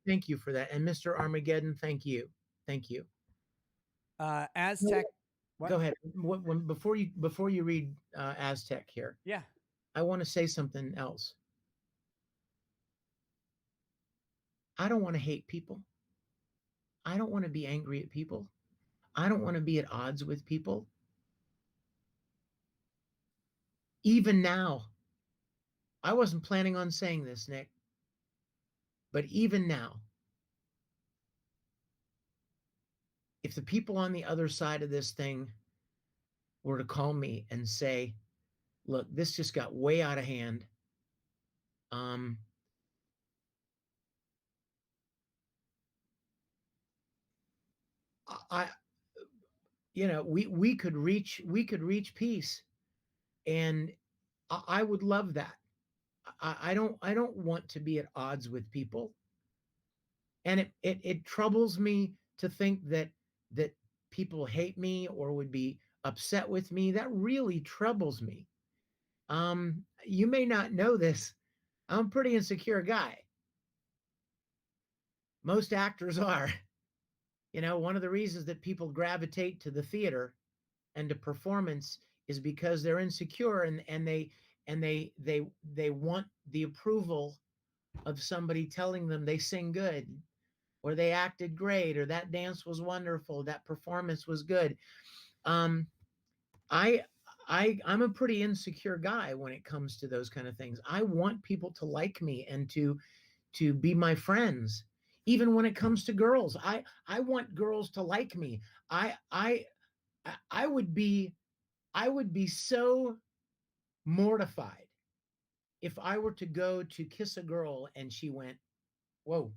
Thank you for that. And Mr. Armageddon, thank you. Thank you. Aztec. What? Go ahead. Before you read Aztec here, Yeah. I want to say something else. I don't want to hate people. I don't want to be angry at people. I don't want to be at odds with people. Even now, I wasn't planning on saying this, Nick, but even now, if the people on the other side of this thing were to call me and say, look, this just got way out of hand. I we could reach peace, and I would love that. I don't want to be at odds with people, and it troubles me to think that people hate me or would be upset with me. That really troubles me. You may not know this. I'm a pretty insecure guy. Most actors are. One of the reasons that people gravitate to the theater and to performance is because they're insecure, and they want the approval of somebody telling them they sing good, or they acted great, or that dance was wonderful, that performance was good. I I'm a pretty insecure guy when it comes to those kind of things. I want people to like me and to be my friends. Even when it comes to girls, I want girls to like me. I would be so mortified if I were to go to kiss a girl and she went, whoa,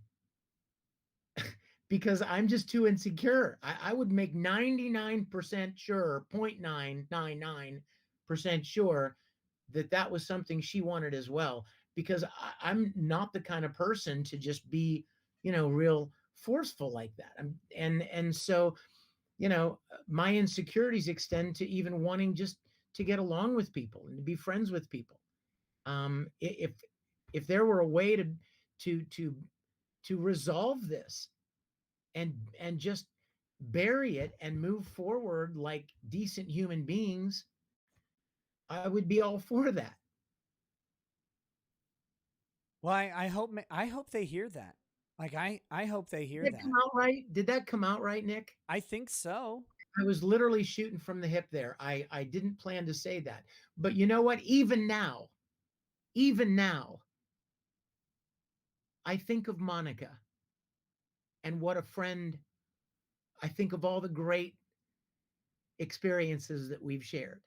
because I'm just too insecure. I would make 99% sure, 0.999% sure that was something she wanted as well, because I'm not the kind of person to just be, real forceful like that. And so, my insecurities extend to even wanting just to get along with people and to be friends with people. If there were a way to resolve this and just bury it and move forward like decent human beings, I would be all for that. Well, I hope they hear that. Like I hope they hear Did that that. come out right? Did that come out right, Nick? I think so. I was literally shooting from the hip there. I didn't plan to say that. But you know what? Even now, I think of Monica and what a friend. I think of all the great experiences that we've shared,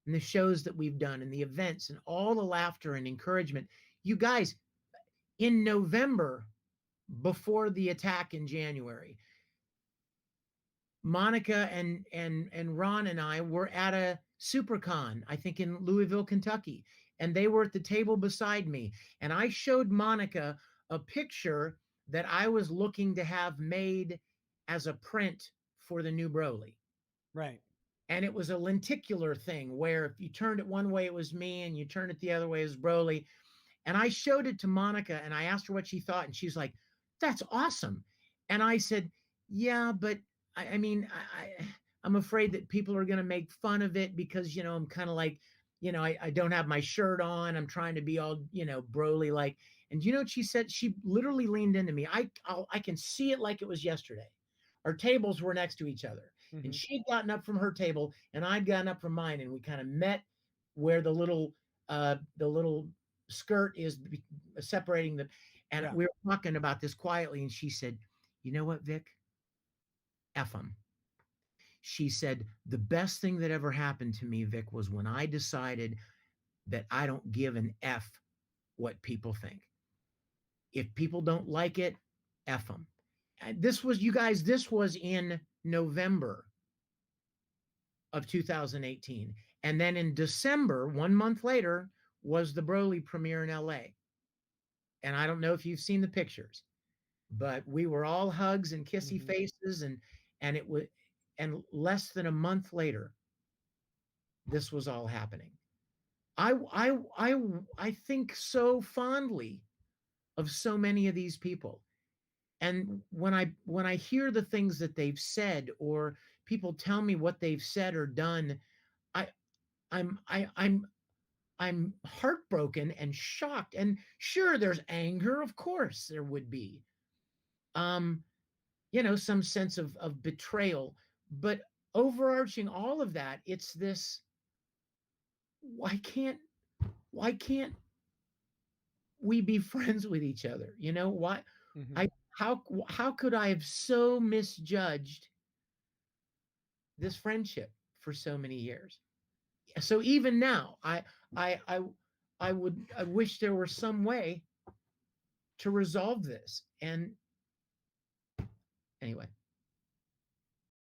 and the shows that we've done, and the events, and all the laughter and encouragement. You guys, in November, before the attack in January, Monica and Ron and I were at a SuperCon, I think in Louisville, Kentucky, and they were at the table beside me. And I showed Monica a picture that I was looking to have made as a print for the new Broly. Right. And it was a lenticular thing where if you turned it one way, it was me, and you turned it the other way, it was Broly. And I showed it to Monica, and I asked her what she thought, and she's like, "That's awesome." And I said, "Yeah, but I mean, I'm afraid that people are going to make fun of it because, I'm kind of like, I don't have my shirt on. I'm trying to be all, Broly like." And you know what she said? She literally leaned into me. I can see it like it was yesterday. Our tables were next to each other, and she'd gotten up from her table, and I'd gotten up from mine, and we kind of met where the little skirt is separating the, and we were talking about this quietly, and she said, "You know what, Vic? F them." She said, "The best thing that ever happened to me, Vic, was when I decided that I don't give an F what people think. If people don't like it, F them." And this was, you guys, this was in November of 2018. And then in December, 1 month later, was the Broly premiere in LA. And I don't know if you've seen the pictures, but we were all hugs and kissy faces, and it was, and less than a month later, this was all happening. I think so fondly of so many of these people, And when I hear the things that they've said, or people tell me what they've said or done, I I'm I I'm heartbroken and shocked. And sure, there's anger, of course there would be. Um, some sense of betrayal, but overarching all of that, it's this: why can't why can't we be friends with each other? Why Mm-hmm. I how could I have so misjudged this friendship for so many years? So even now, I I I wish there were some way to resolve this. And anyway,